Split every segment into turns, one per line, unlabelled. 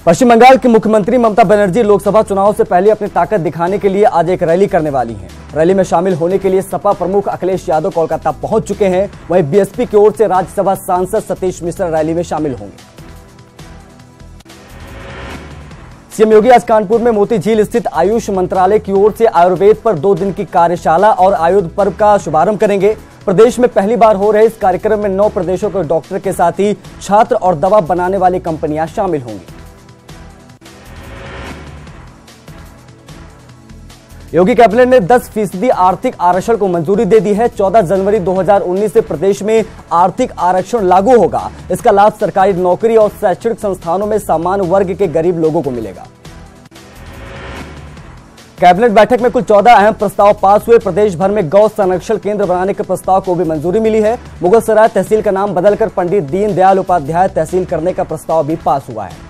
पश्चिम बंगाल की मुख्यमंत्री ममता बनर्जी लोकसभा चुनाव से पहले अपनी ताकत दिखाने के लिए आज एक रैली करने वाली हैं। रैली में शामिल होने के लिए सपा प्रमुख अखिलेश यादव कोलकाता पहुंच चुके हैं। वहीं बीएसपी की ओर से राज्यसभा सांसद सतीश मिश्रा रैली में शामिल होंगे। सीएम योगी आज कानपुर में मोती झील स्थित आयुष मंत्रालय की ओर से आयुर्वेद पर 2 दिन की कार्यशाला और आयुर्वेद पर्व का शुभारंभ करेंगे। प्रदेश में पहली बार हो रहे इस कार्यक्रम में 9 प्रदेशों के डॉक्टर के साथ ही छात्र और दवा बनाने वाली कंपनियां शामिल होंगी। योगी कैबिनेट ने 10% आर्थिक आरक्षण को मंजूरी दे दी है। 14 जनवरी 2019 से प्रदेश में आर्थिक आरक्षण लागू होगा। इसका लाभ सरकारी नौकरी और शैक्षणिक संस्थानों में सामान्य वर्ग के गरीब लोगों को मिलेगा। कैबिनेट बैठक में कुल 14 अहम प्रस्ताव पास हुए। प्रदेश भर में गौ संरक्षण केंद्र बनाने के प्रस्ताव को भी मंजूरी मिली है। मुगलसराय तहसील का नाम बदलकर पंडित दीनदयाल उपाध्याय तहसील करने का प्रस्ताव भी पास हुआ है।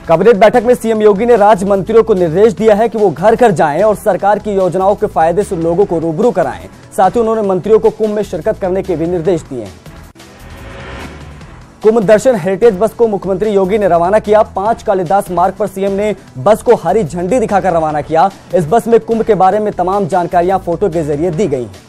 कैबिनेट बैठक में सीएम योगी ने राज्य मंत्रियों को निर्देश दिया है कि वो घर घर जाएं और सरकार की योजनाओं के फायदे से लोगों को रूबरू कराएं। साथ ही उन्होंने मंत्रियों को कुंभ में शिरकत करने के भी निर्देश दिए हैं। कुंभ दर्शन हेरिटेज बस को मुख्यमंत्री योगी ने रवाना किया। 5 कालिदास मार्ग पर सीएम ने बस को हरी झंडी दिखाकर रवाना किया। इस बस में कुंभ के बारे में तमाम जानकारियां फोटो के जरिए दी गई हैं।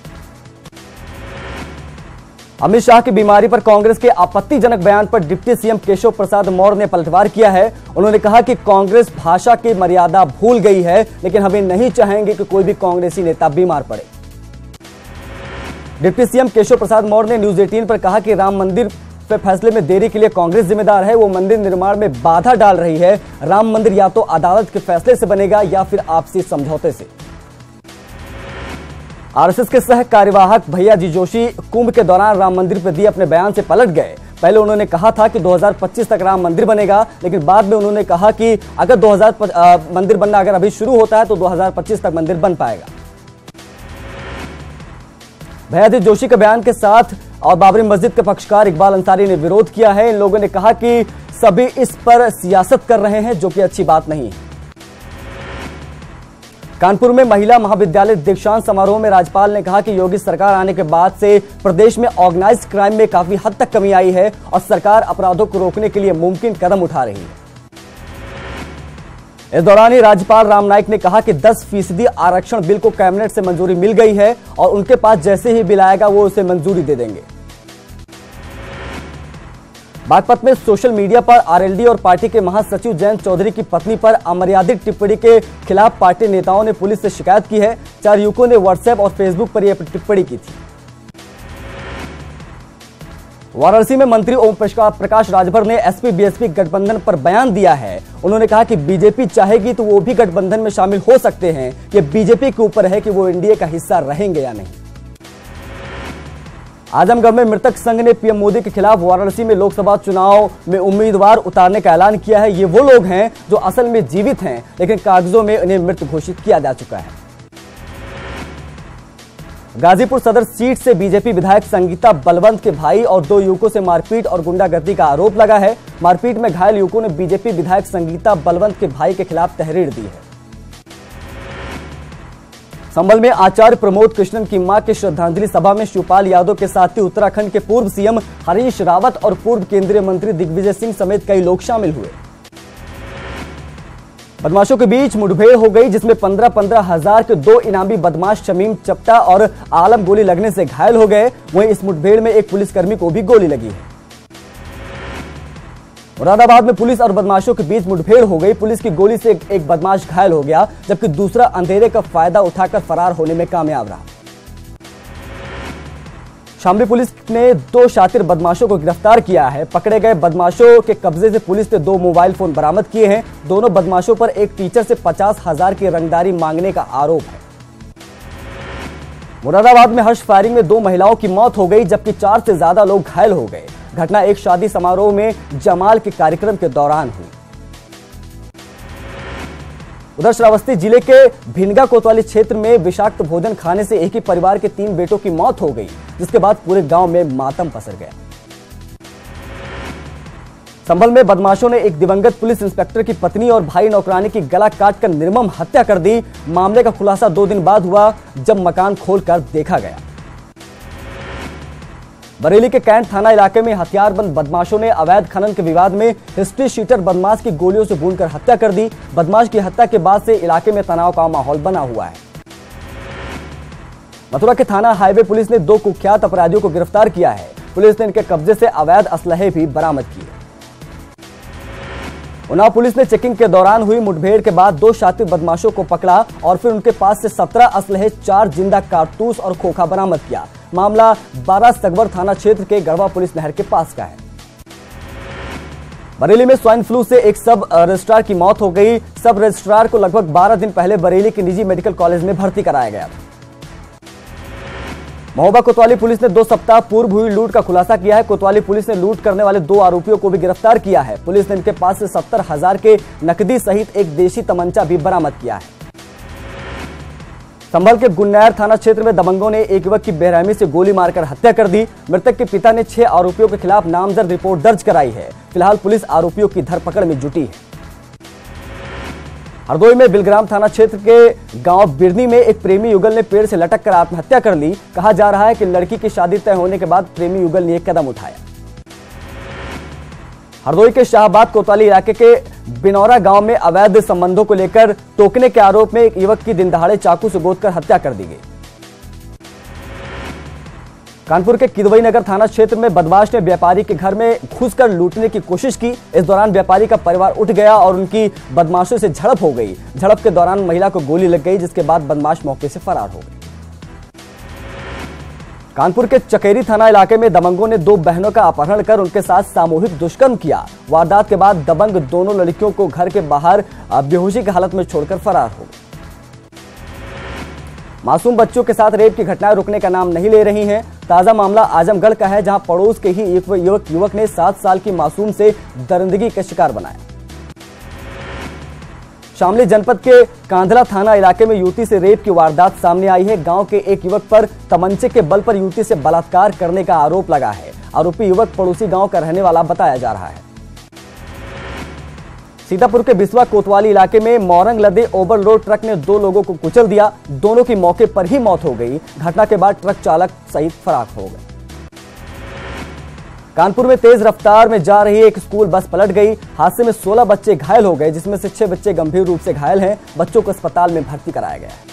अमित शाह की बीमारी पर कांग्रेस के आपत्तिजनक बयान पर डिप्टी सीएम केशव प्रसाद मौर्य ने पलटवार किया है। उन्होंने कहा कि कांग्रेस भाषा की मर्यादा भूल गई है, लेकिन हम नहीं चाहेंगे कि कोई भी कांग्रेसी नेता बीमार पड़े। डिप्टी सीएम केशव प्रसाद मौर्य ने न्यूज 18 पर कहा कि राम मंदिर पे फैसले में देरी के लिए कांग्रेस जिम्मेदार है। वो मंदिर निर्माण में बाधा डाल रही है। राम मंदिर या तो अदालत के फैसले से बनेगा या फिर आपसी समझौते से। आरएसएस के सह कार्यवाहक भैयाजी जोशी कुंभ के दौरान राम मंदिर पर दिए अपने बयान से पलट गए। पहले उन्होंने कहा था कि 2025 तक राम मंदिर बनेगा, लेकिन बाद में उन्होंने कहा कि अगर मंदिर बनना अगर अभी शुरू होता है तो 2025 तक मंदिर बन पाएगा। भैयाजी जोशी के बयान के साथ और बाबरी मस्जिद के पक्षकार इकबाल अंसारी ने विरोध किया है। इन लोगों ने कहा कि सभी इस पर सियासत कर रहे हैं, जो कि अच्छी बात नहीं है। कानपुर में महिला महाविद्यालय दीक्षांत समारोह में राज्यपाल ने कहा कि योगी सरकार आने के बाद से प्रदेश में ऑर्गेनाइज्ड क्राइम में काफी हद तक कमी आई है और सरकार अपराधों को रोकने के लिए मुमकिन कदम उठा रही है। इस दौरान ही राज्यपाल राम नाईक ने कहा कि 10% आरक्षण बिल को कैबिनेट से मंजूरी मिल गई है और उनके पास जैसे ही बिल आएगा वो उसे मंजूरी दे देंगे। बागपत में सोशल मीडिया पर आरएलडी और पार्टी के महासचिव जयंत चौधरी की पत्नी पर अमर्यादित टिप्पणी के खिलाफ पार्टी नेताओं ने पुलिस से शिकायत की है। 4 युवकों ने व्हाट्सएप और फेसबुक पर यह टिप्पणी की थी। वाराणसी में मंत्री ओम प्रकाश राजभर ने एसपी बीएसपी गठबंधन पर बयान दिया है। उन्होंने कहा कि बीजेपी चाहेगी तो वो भी गठबंधन में शामिल हो सकते हैं। ये बीजेपी के ऊपर है कि वो एनडीए का हिस्सा रहेंगे या नहीं। आजमगढ़ में मृतक संघ ने पीएम मोदी के खिलाफ वाराणसी में लोकसभा चुनाव में उम्मीदवार उतारने का ऐलान किया है। ये वो लोग हैं जो असल में जीवित हैं, लेकिन कागजों में उन्हें मृत घोषित किया जा चुका है। गाजीपुर सदर सीट से बीजेपी विधायक संगीता बलवंत के भाई और 2 युवकों से मारपीट और गुंडागर्दी का आरोप लगा है। मारपीट में घायल युवकों ने बीजेपी विधायक संगीता बलवंत के भाई के खिलाफ तहरीर दी है। संभल में आचार्य प्रमोद कृष्णन की मां की श्रद्धांजलि सभा में शिवपाल यादव के साथ ही उत्तराखंड के पूर्व सीएम हरीश रावत और पूर्व केंद्रीय मंत्री दिग्विजय सिंह समेत कई लोग शामिल हुए। बदमाशों के बीच मुठभेड़ हो गई, जिसमें 15-15 हजार के 2 इनामी बदमाश शमीम चप्टा और आलम गोली लगने से घायल हो गए। वहीं इस मुठभेड़ में एक पुलिसकर्मी को भी गोली लगी है। मुरादाबाद में पुलिस और बदमाशों के बीच मुठभेड़ हो गई। पुलिस की गोली से एक बदमाश घायल हो गया, जबकि दूसरा अंधेरे का फायदा उठाकर फरार होने में कामयाब रहा। शामली पुलिस ने 2 शातिर बदमाशों को गिरफ्तार किया है। पकड़े गए बदमाशों के कब्जे से पुलिस ने 2 मोबाइल फोन बरामद किए हैं। दोनों बदमाशों पर एक टीचर से 50,000 की रंगदारी मांगने का आरोप है। मुरादाबाद में हर्ष फायरिंग में 2 महिलाओं की मौत हो गई, जबकि 4 से ज्यादा लोग घायल हो गए। घटना एक शादी समारोह में जमाल के कार्यक्रम के दौरान हुई। उधर श्रावस्ती जिले के भिनगा कोतवाली क्षेत्र में विषाक्त भोजन खाने से एक ही परिवार के 3 बेटों की मौत हो गई, जिसके बाद पूरे गांव में मातम पसर गया। संभल में बदमाशों ने एक दिवंगत पुलिस इंस्पेक्टर की पत्नी और भाई नौकरानी की गला काटकर निर्मम हत्या कर दी। मामले का खुलासा 2 दिन बाद हुआ, जब मकान खोलकर देखा गया। बरेली के कैंट थाना इलाके में हथियारबंद बदमाशों ने अवैध खनन के विवाद में हिस्ट्री शीटर बदमाश की गोलियों से भूनकर हत्या कर दी। बदमाश की हत्या के बाद से इलाके में तनाव का माहौल बना हुआ है। मथुरा के थाना हाईवे पुलिस ने 2 कुख्यात अपराधियों को गिरफ्तार किया है। पुलिस ने इनके कब्जे से अवैध असलहे भी बरामद किए। उन्नाव पुलिस ने चेकिंग के दौरान हुई मुठभेड़ के बाद 2 शातिर बदमाशों को पकड़ा और फिर उनके पास से 17 असलहे, 4 जिंदा कारतूस और खोखा बरामद किया। मामला 12 सगवर थाना क्षेत्र के गढ़वा पुलिस नहर के पास का है। बरेली में स्वाइन फ्लू से एक सब रजिस्ट्रार की मौत हो गई। सब रजिस्ट्रार को लगभग 12 दिन पहले बरेली के निजी मेडिकल कॉलेज में भर्ती कराया गया था। महोबा कोतवाली पुलिस ने 2 सप्ताह पूर्व हुई लूट का खुलासा किया है। कोतवाली पुलिस ने लूट करने वाले 2 आरोपियों को भी गिरफ्तार किया है। पुलिस ने इनके पास से 70,000 के नकदी सहित एक देशी तमंचा भी बरामद किया है। संभल के गुन्नैर थाना क्षेत्र में दबंगों ने एक युवक की बेरहमी से गोली मारकर हत्या कर दी। मृतक के पिता ने 6 आरोपियों के खिलाफ नामजद रिपोर्ट दर्ज कराई है। फिलहाल पुलिस आरोपियों की धरपकड़ में जुटी है। हरदोई में बिलग्राम थाना क्षेत्र के गांव बिरनी में एक प्रेमी युगल ने पेड़ से लटक कर आत्महत्या कर ली। कहा जा रहा है कि लड़की की शादी तय होने के बाद प्रेमी युगल ने एक कदम उठाया। हरदोई के शाहबाद कोतवाली इलाके के बिनौरा गांव में अवैध संबंधों को लेकर टोकने के आरोप में एक युवक की दिनदहाड़े चाकू से गोदकर हत्या कर दी गई। कानपुर के किदवई नगर थाना क्षेत्र में बदमाश ने व्यापारी के घर में घुसकर लूटने की कोशिश की। इस दौरान व्यापारी का परिवार उठ गया और उनकी बदमाशों से झड़प हो गई। झड़प के दौरान महिला को गोली लग गई, जिसके बाद बदमाश मौके से फरार हो गए। कानपुर के चकेरी थाना इलाके में दबंगों ने 2 बहनों का अपहरण कर उनके साथ सामूहिक दुष्कर्म किया। वारदात के बाद दबंग दोनों लड़कियों को घर के बाहर बेहोशी की हालत में छोड़कर फरार हो गए। मासूम बच्चों के साथ रेप की घटनाएं रुकने का नाम नहीं ले रही हैं। ताजा मामला आजमगढ़ का है, जहां पड़ोस के ही एक युवक ने 7 साल की मासूम से दरिंदगी का शिकार बनाया। शामली जनपद के कांधला थाना इलाके में युवती से रेप की वारदात सामने आई है। गांव के एक युवक पर तमंचे के बल पर युवती से बलात्कार करने का आरोप लगा है। आरोपी युवक पड़ोसी गांव का रहने वाला बताया जा रहा है। सीतापुर के बिस्वा कोतवाली इलाके में मोरंग लदे ओवरलोड ट्रक ने 2 लोगों को कुचल दिया। दोनों की मौके पर ही मौत हो गई। घटना के बाद ट्रक चालक सहित फरार हो गए। कानपुर में तेज रफ्तार में जा रही एक स्कूल बस पलट गई। हादसे में 16 बच्चे घायल हो गए, जिसमें से 6 बच्चे गंभीर रूप से घायल हैं। बच्चों को अस्पताल में भर्ती कराया गया है।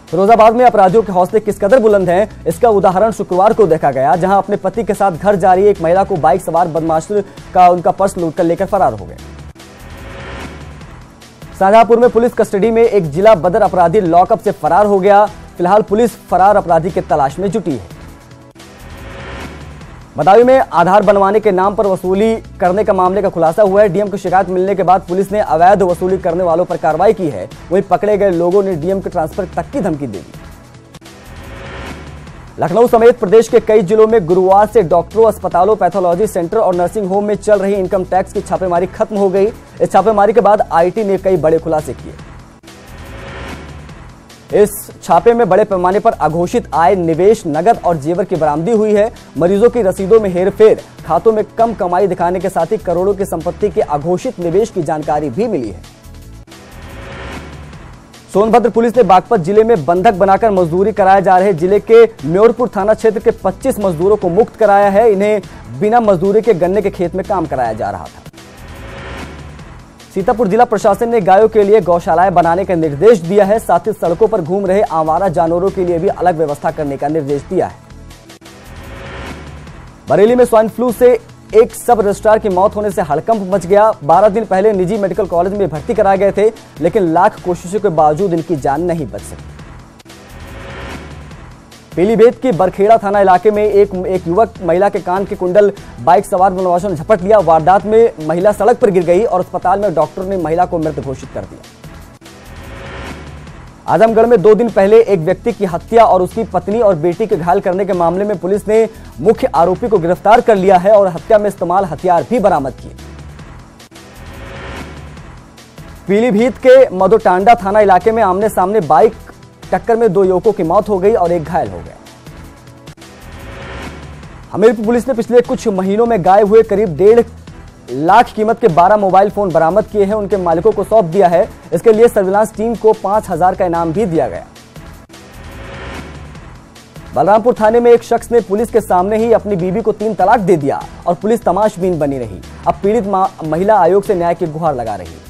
फिरोजाबाद में अपराधियों के हौसले किस कदर बुलंद हैं, इसका उदाहरण शुक्रवार को देखा गया, जहां अपने पति के साथ घर जा रही एक महिला को बाइक सवार बदमाश का उनका पर्स लूटकर लेकर फरार हो गए। शाहजहांपुर में पुलिस कस्टडी में एक जिला बदर अपराधी लॉकअप से फरार हो गया। फिलहाल पुलिस फरार अपराधी की तलाश में जुटी है। बदायूं में आधार बनवाने के नाम पर वसूली करने का मामले का खुलासा हुआ है। डीएम को शिकायत मिलने के बाद पुलिस ने अवैध वसूली करने वालों पर कार्रवाई की है। वहीं पकड़े गए लोगों ने डीएम के ट्रांसफर तक की धमकी दे दी। लखनऊ समेत प्रदेश के कई जिलों में गुरुवार से डॉक्टरों, अस्पतालों, पैथोलॉजी सेंटर और नर्सिंग होम में चल रही इनकम टैक्स की छापेमारी खत्म हो गई। इस छापेमारी के बाद आईटी ने कई बड़े खुलासे किए। इस छापे में बड़े पैमाने पर अघोषित आय, निवेश, नगद और जेवर की बरामदी हुई है। मरीजों की रसीदों में हेरफेर, खातों में कम कमाई दिखाने के साथ ही करोड़ों की संपत्ति के अघोषित निवेश की जानकारी भी मिली है। सोनभद्र पुलिस ने बागपत जिले में बंधक बनाकर मजदूरी कराए जा रहे जिले के म्योरपुर थाना क्षेत्र के 25 मजदूरों को मुक्त कराया है। इन्हें बिना मजदूरी के गन्ने के खेत में काम कराया जा रहा था। सीतापुर जिला प्रशासन ने गायों के लिए गौशालाएं बनाने का निर्देश दिया है। साथ ही सड़कों पर घूम रहे आवारा जानवरों के लिए भी अलग व्यवस्था करने का निर्देश दिया है। बरेली में स्वाइन फ्लू से एक सब रजिस्ट्रार की मौत होने से हड़कंप मच गया। 12 दिन पहले निजी मेडिकल कॉलेज में भर्ती कराए गए थे, लेकिन लाख कोशिशों के बावजूद इनकी जान नहीं बच सकी। पीलीभीत के बरखेड़ा थाना इलाके में एक युवक महिला के कान के कुंडल बाइक सवार बदमाशों ने झपट लिया। वारदात में महिला सड़क पर गिर गई और अस्पताल में डॉक्टर ने महिला को मृत घोषित कर दिया। आजमगढ़ में 2 दिन पहले एक व्यक्ति की हत्या और उसकी पत्नी और बेटी के घायल करने के मामले में पुलिस ने मुख्य आरोपी को गिरफ्तार कर लिया है और हत्या में इस्तेमाल हथियार भी बरामद किए। पीलीभीत के मधोटांडा थाना इलाके में आमने सामने बाइक टक्कर में 2 युवकों की मौत हो गई और एक घायल हो गया। हमीरपुर पुलिस ने पिछले कुछ महीनों में गायब हुए करीब 1.5 लाख कीमत के 12 मोबाइल फोन बरामद किए हैं। उनके मालिकों को सौंप दिया है। इसके लिए सर्विलांस टीम को 5,000 का इनाम भी दिया गया। बलरामपुर थाने में एक शख्स ने पुलिस के सामने ही अपनी बीवी को 3 तलाक दे दिया और पुलिस तमाशबीन बनी रही। अब पीड़ित महिला आयोग से न्याय की गुहार लगा रही।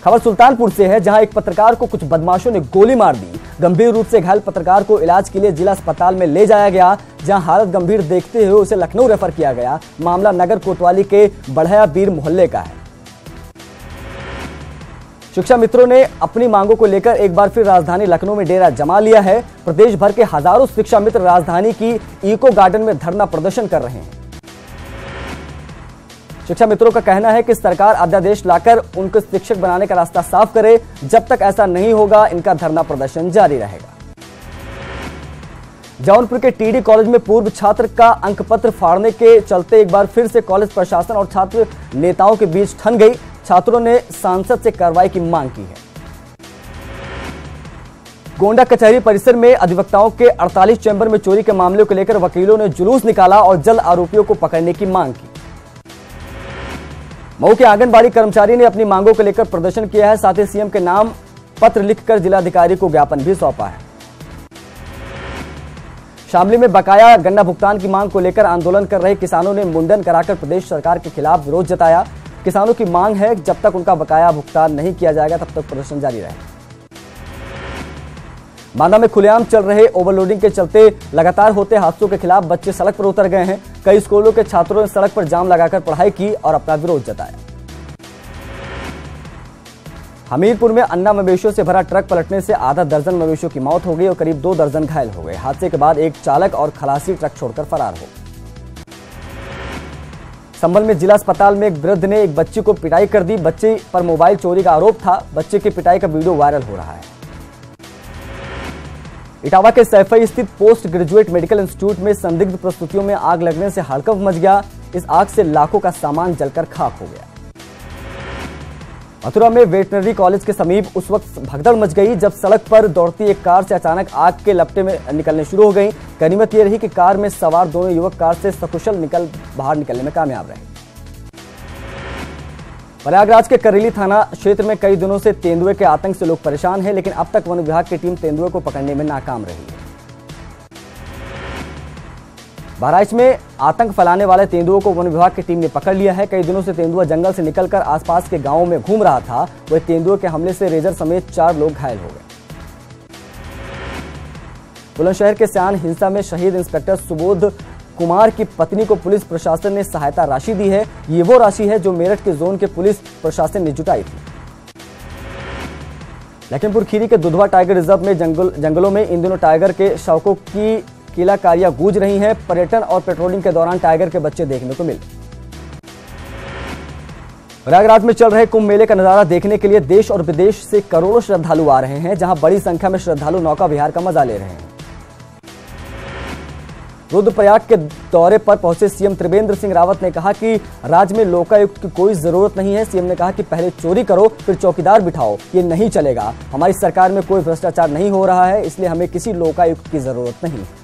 खबर सुल्तानपुर से है, जहां एक पत्रकार को कुछ बदमाशों ने गोली मार दी। गंभीर रूप से घायल पत्रकार को इलाज के लिए जिला अस्पताल में ले जाया गया, जहां हालत गंभीर देखते हुए उसे लखनऊ रेफर किया गया। मामला नगर कोतवाली के बढ़या बीर मोहल्ले का है। शिक्षा मित्रों ने अपनी मांगों को लेकर एक बार फिर राजधानी लखनऊ में डेरा जमा लिया है। प्रदेश भर के हजारों शिक्षा मित्र राजधानी की इको गार्डन में धरना प्रदर्शन कर रहे हैं। शिक्षा मित्रों का कहना है कि सरकार अध्यादेश लाकर उनको शिक्षक बनाने का रास्ता साफ करे। जब तक ऐसा नहीं होगा, इनका धरना प्रदर्शन जारी रहेगा। जौनपुर के टीडी कॉलेज में पूर्व छात्र का अंक पत्र फाड़ने के चलते एक बार फिर से कॉलेज प्रशासन और छात्र नेताओं के बीच ठन गई। छात्रों ने सांसद से कार्रवाई की मांग की है। गोंडा कचहरी परिसर में अधिवक्ताओं के 48 चैम्बर में चोरी के मामले को लेकर वकीलों ने जुलूस निकाला और जल्द आरोपियों को पकड़ने की मांग की। मऊ के आंगनबाड़ी कर्मचारी ने अपनी मांगों को लेकर प्रदर्शन किया है। साथ ही सीएम के नाम पत्र लिखकर जिलाधिकारी को ज्ञापन भी सौंपा है। शामली में बकाया गन्ना भुगतान की मांग को लेकर आंदोलन कर रहे किसानों ने मुंडन कराकर प्रदेश सरकार के खिलाफ विरोध जताया। किसानों की मांग है, जब तक उनका बकाया भुगतान नहीं किया जाएगा तब तक प्रदर्शन जारी रहेगा। बांदा में खुलेआम चल रहे ओवरलोडिंग के चलते लगातार होते हादसों के खिलाफ बच्चे सड़क पर उतर गए हैं। कई स्कूलों के छात्रों ने सड़क पर जाम लगाकर पढ़ाई की और अपना विरोध जताया। हमीरपुर में अन्ना मवेशियों से भरा ट्रक पलटने से आधा दर्जन मवेशियों की मौत हो गई और करीब 2 दर्जन घायल हो गए। हादसे के बाद एक चालक और खलासी ट्रक छोड़कर फरार हो। संभल में जिला अस्पताल में एक वृद्ध ने एक बच्ची को पिटाई कर दी। बच्चे पर मोबाइल चोरी का आरोप था। बच्चे की पिटाई का वीडियो वायरल हो रहा है। इटावा के सैफई स्थित पोस्ट ग्रेजुएट मेडिकल इंस्टीट्यूट में संदिग्ध प्रस्तुतियों में आग लगने से हड़कंप मच गया। इस आग से लाखों का सामान जलकर खाक हो गया। मथुरा में वेटनरी कॉलेज के समीप उस वक्त भगदड़ मच गई जब सड़क पर दौड़ती एक कार से अचानक आग के लपटे में निकलने शुरू हो गई। गनीमत यह रही कि कार में सवार दोनों युवक कार से सकुशल बाहर निकलने में कामयाब रहे। प्रयागराज के करेली थाना क्षेत्र में कई दिनों से तेंदुए के आतंक से लोग परेशान हैं, लेकिन अब तक वन विभाग की टीम तेंदुए को पकड़ने में नाकाम रही है। बहराइच में आतंक फैलाने वाले तेंदुओं को वन विभाग की टीम ने पकड़ लिया है। कई दिनों से तेंदुआ जंगल से निकलकर आसपास के गांवों में घूम रहा था। वह तेंदुए के हमले से रेजर समेत 4 लोग घायल हो गए। बुलंदशहर के स्यान हिंसा में शहीद इंस्पेक्टर सुबोध कुमार की पत्नी को पुलिस प्रशासन ने सहायता राशि दी है। ये वो राशि है जो मेरठ के जोन के पुलिस प्रशासन ने जुटाई थी। लखीमपुर खीरी के दुधवा टाइगर रिजर्व में जंगलों में इन दिनों टाइगर के शवों की किलाकारियां गूंज रही हैं। पर्यटन और पेट्रोलिंग के दौरान टाइगर के बच्चे देखने को मिले। प्रयागराज में चल रहे कुंभ मेले का नजारा देखने के लिए देश और विदेश से करोड़ों श्रद्धालु आ रहे हैं, जहां बड़ी संख्या में श्रद्धालु नौका विहार का मजा ले रहे हैं। रुद्रप्रयाग के दौरे पर पहुंचे सीएम त्रिवेंद्र सिंह रावत ने कहा कि राज्य में लोकायुक्त की कोई जरूरत नहीं है। सीएम ने कहा कि पहले चोरी करो फिर चौकीदार बिठाओ, ये नहीं चलेगा। हमारी सरकार में कोई भ्रष्टाचार नहीं हो रहा है, इसलिए हमें किसी लोकायुक्त की जरूरत नहीं है।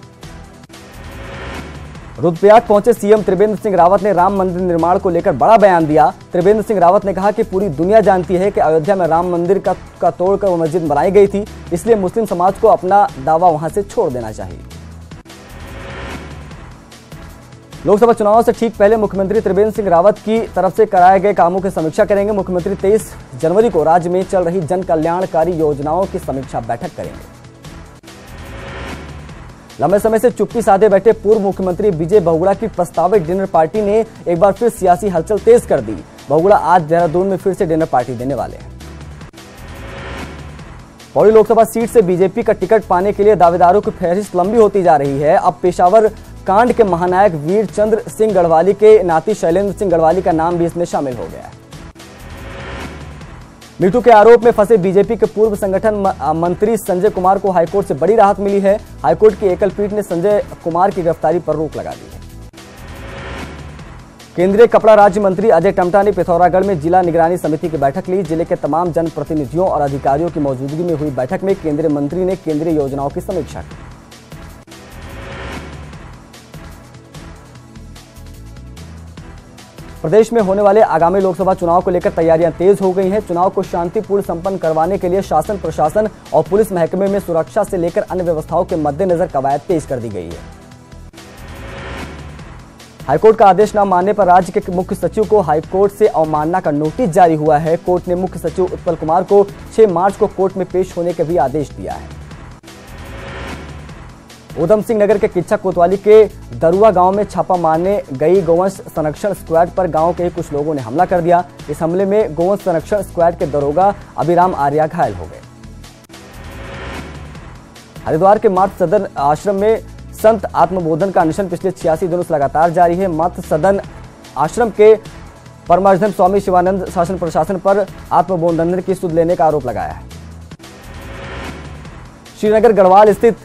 रुद्रप्रयाग पहुंचे सीएम त्रिवेंद्र सिंह रावत ने राम मंदिर निर्माण को लेकर बड़ा बयान दिया। त्रिवेंद्र सिंह रावत ने कहा कि पूरी दुनिया जानती है कि अयोध्या में राम मंदिर का तोड़कर वो मस्जिद बनाई गई थी, इसलिए मुस्लिम समाज को अपना दावा वहां से छोड़ देना चाहिए। लोकसभा चुनाव से ठीक पहले मुख्यमंत्री त्रिवेंद्र सिंह रावत की तरफ से कराए गए कामों की समीक्षा करेंगे। मुख्यमंत्री 23 जनवरी को राज्य में चल रही जन कल्याणकारी योजनाओं की समीक्षा बैठक करेंगे। लंबे समय से चुप्पी साधे बैठे पूर्व मुख्यमंत्री विजय बहुगुणा की प्रस्तावित डिनर पार्टी ने एक बार फिर सियासी हलचल तेज कर दी। बहुगुणा आज देहरादून में फिर से डिनर पार्टी देने वाले हैं। पौड़ी लोकसभा सीट से बीजेपी का टिकट पाने के लिए दावेदारों की फहरिस्त लंबी होती जा रही है। अब पेशावर कांड के महानायक वीर चंद्र सिंह गढ़वाली के नाती शैलेंद्र सिंह गढ़वाली का नाम भी इसमें शामिल हो गया है। मीटू के आरोप में फंसे बीजेपी के पूर्व संगठन मंत्री संजय कुमार को हाईकोर्ट से बड़ी राहत मिली है। हाईकोर्ट की एकल पीठ ने संजय कुमार की गिरफ्तारी पर रोक लगा दी है। केंद्रीय कपड़ा राज्य मंत्री अजय टम्टा ने पिथौरागढ़ में जिला निगरानी समिति की बैठक ली। जिले के तमाम जनप्रतिनिधियों और अधिकारियों की मौजूदगी में हुई बैठक में केंद्रीय मंत्री ने केंद्रीय योजनाओं की समीक्षा की। प्रदेश में होने वाले आगामी लोकसभा चुनाव को लेकर तैयारियां तेज हो गई हैं। चुनाव को शांतिपूर्ण संपन्न करवाने के लिए शासन, प्रशासन और पुलिस महकमे में सुरक्षा से लेकर अन्य व्यवस्थाओं के मद्देनजर कवायद तेज कर दी गई है। हाईकोर्ट का आदेश न मानने पर राज्य के मुख्य सचिव को हाईकोर्ट से अवमानना का नोटिस जारी हुआ है। कोर्ट ने मुख्य सचिव उत्पल कुमार को 6 मार्च को कोर्ट में पेश होने का भी आदेश दिया है। उधम सिंह नगर के किच्छा कोतवाली के दरुआ गांव में छापा मारने गई गोवंश संरक्षण स्क्वाड पर गांव के ही कुछ लोगों ने हमला कर दिया। इस हमले में गोवंश संरक्षण स्क्वाड के दरोगा अभिराम आर्या घायल हो गए। हरिद्वार के मात सदन आश्रम में संत आत्मबोधन का अनशन पिछले 86 दिनों से लगातार जारी है। मात सदन आश्रम के परमार्थ स्वामी शिवानंद शासन प्रशासन पर आत्मबोधन की सुध लेने का आरोप लगाया है। श्रीनगर गढ़वाल स्थित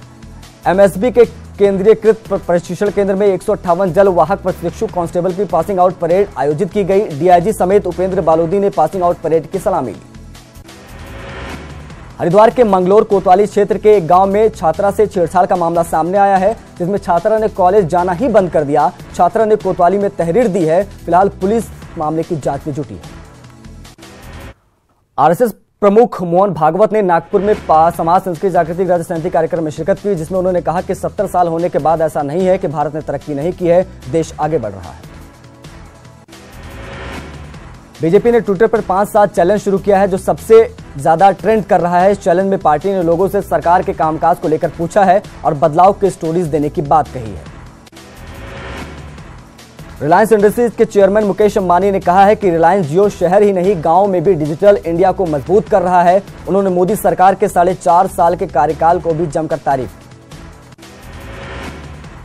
एमएसबी के केंद्रीयकृत प्रशिक्षण केंद्र में 158 जल वाहक प्रशिक्षु कांस्टेबल की पासिंग आउट परेड आयोजित की गई। डीआईजी समेत उपेंद्र बालोदी ने पासिंग आउट परेड की सलामी ली। हरिद्वार के मंगलोर कोतवाली क्षेत्र के एक गांव में छात्रा से छेड़छाड़ का मामला सामने आया है, जिसमें छात्रा ने कॉलेज जाना ही बंद कर दिया। छात्रा ने कोतवाली में तहरीर दी है। फिलहाल पुलिस मामले की जांच में जुटी है। आरएसएस प्रमुख मोहन भागवत ने नागपुर में समाज संस्कृति जागृति राज्य समिति कार्यक्रम में शिरकत की, जिसमें उन्होंने कहा कि 70 साल होने के बाद ऐसा नहीं है कि भारत ने तरक्की नहीं की है, देश आगे बढ़ रहा है। बीजेपी ने ट्विटर पर 5 साल चैलेंज शुरू किया है, जो सबसे ज्यादा ट्रेंड कर रहा है। इस चैलेंज में पार्टी ने लोगों से सरकार के कामकाज को लेकर पूछा है और बदलाव के स्टोरीज देने की बात कही है। रिलायंस इंडस्ट्रीज के चेयरमैन मुकेश अंबानी ने कहा है कि रिलायंस जियो शहर ही नहीं, गांव में भी डिजिटल इंडिया को मजबूत कर रहा है। उन्होंने मोदी सरकार के 4.5 साल के कार्यकाल को भी जमकर तारीफ की।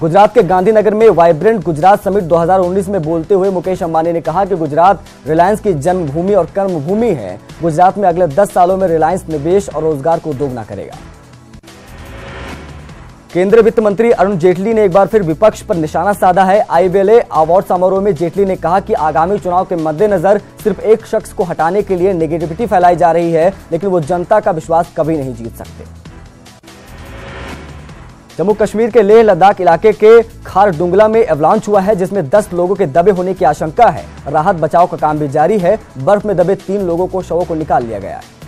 गुजरात के गांधीनगर में वाइब्रेंट गुजरात समिट 2019 में बोलते हुए मुकेश अंबानी ने कहा कि गुजरात रिलायंस की जन्मभूमि और कर्मभूमि है। गुजरात में अगले 10 सालों में रिलायंस निवेश और रोजगार को दोगुना करेगा। केंद्रीय वित्त मंत्री अरुण जेटली ने एक बार फिर विपक्ष पर निशाना साधा है। आईवेले अवार्ड समारोह में जेटली ने कहा कि आगामी चुनाव के मद्देनजर सिर्फ एक शख्स को हटाने के लिए नेगेटिविटी फैलाई जा रही है, लेकिन वो जनता का विश्वास कभी नहीं जीत सकते। जम्मू कश्मीर के लेह लद्दाख इलाके के खारडुंगला में एवलांच हुआ है, जिसमें 10 लोगों के दबे होने की आशंका है। राहत बचाव का काम भी जारी है। बर्फ में दबे 3 लोगों को शवों को निकाल लिया गया है।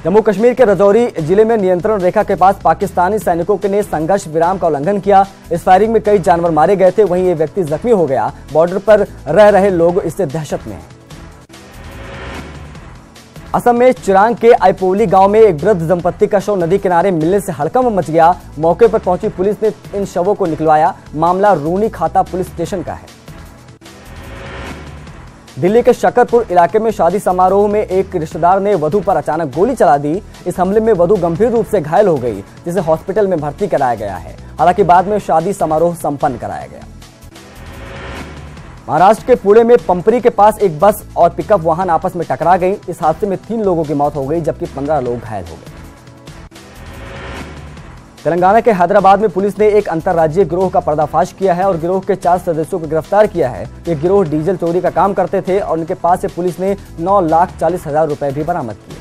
जम्मू कश्मीर के रजौरी जिले में नियंत्रण रेखा के पास पाकिस्तानी सैनिकों ने संघर्ष विराम का उल्लंघन किया। इस फायरिंग में कई जानवर मारे गए थे, वहीं ये व्यक्ति जख्मी हो गया। बॉर्डर पर रह रहे लोग इससे दहशत में हैं। असम में चिरांग के आईपोली गांव में एक वृद्ध दंपत्ति का शव नदी किनारे मिलने से हड़कंप मच गया। मौके पर पहुंची पुलिस ने इन शवों को निकलवाया। मामला रूनी खाता पुलिस स्टेशन का है। दिल्ली के शकरपुर इलाके में शादी समारोह में एक रिश्तेदार ने वधू पर अचानक गोली चला दी। इस हमले में वधू गंभीर रूप से घायल हो गई, जिसे हॉस्पिटल में भर्ती कराया गया है। हालांकि बाद में शादी समारोह संपन्न कराया गया। महाराष्ट्र के पुणे में पंपरी के पास एक बस और पिकअप वाहन आपस में टकरा गई। इस हादसे में 3 लोगों की मौत हो गई, जबकि 15 लोग घायल हो गए। तेलंगाना के हैदराबाद में पुलिस ने एक अंतर्राज्यीय गिरोह का पर्दाफाश किया है और गिरोह के 4 सदस्यों को गिरफ्तार किया है। ये गिरोह डीजल चोरी का काम करते थे और उनके पास से पुलिस ने 9,40,000 रुपए भी बरामद किए।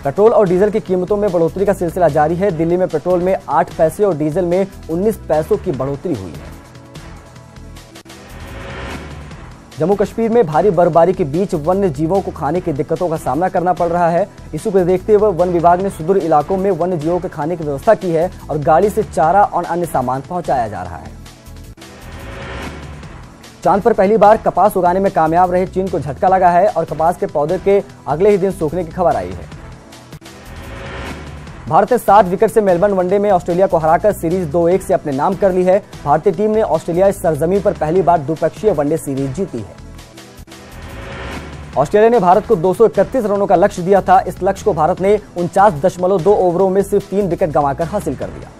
पेट्रोल और डीजल की कीमतों में बढ़ोतरी का सिलसिला जारी है। दिल्ली में पेट्रोल में 8 पैसे और डीजल में 19 पैसों की बढ़ोतरी हुई है। जम्मू कश्मीर में भारी बर्फबारी के बीच वन्य जीवों को खाने की दिक्कतों का सामना करना पड़ रहा है। इसी को देखते हुए वन विभाग ने सुदूर इलाकों में वन्य जीवों के खाने की व्यवस्था की है और गाड़ी से चारा और अन्य सामान पहुंचाया जा रहा है। चांद पर पहली बार कपास उगाने में कामयाब रहे चीन को झटका लगा है और कपास के पौधे के अगले ही दिन सूखने की खबर आई है। भारत ने 7 विकेट से मेलबर्न वनडे में ऑस्ट्रेलिया को हराकर सीरीज 2-1 से अपने नाम कर ली है। भारतीय टीम ने ऑस्ट्रेलियाई सरजमीन पर पहली बार द्विपक्षीय वनडे सीरीज जीती है। ऑस्ट्रेलिया ने भारत को 231 रनों का लक्ष्य दिया था। इस लक्ष्य को भारत ने 49.2 ओवरों में सिर्फ 3 विकेट गंवाकर हासिल कर दिया।